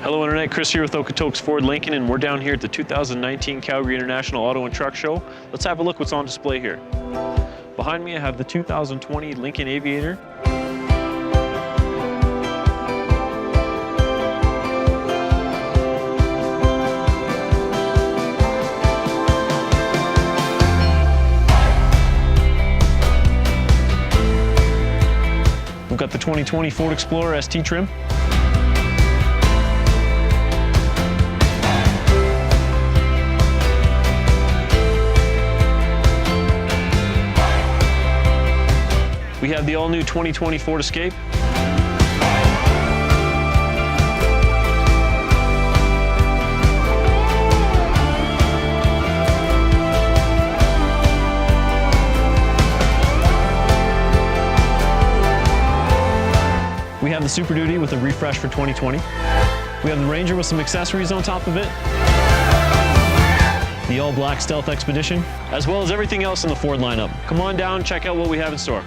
Hello Internet, Chris here with Okotoks Ford Lincoln, and we're down here at the 2019 Calgary International Auto and Truck Show. Let's have a look what's on display here. Behind me I have the 2020 Lincoln Aviator. We've got the 2020 Ford Explorer ST trim. We have the all-new 2020 Ford Escape. We have the Super Duty with a refresh for 2020. We have the Ranger with some accessories on top of it. The all-black Stealth Expedition, as well as everything else in the Ford lineup. Come on down, check out what we have in store.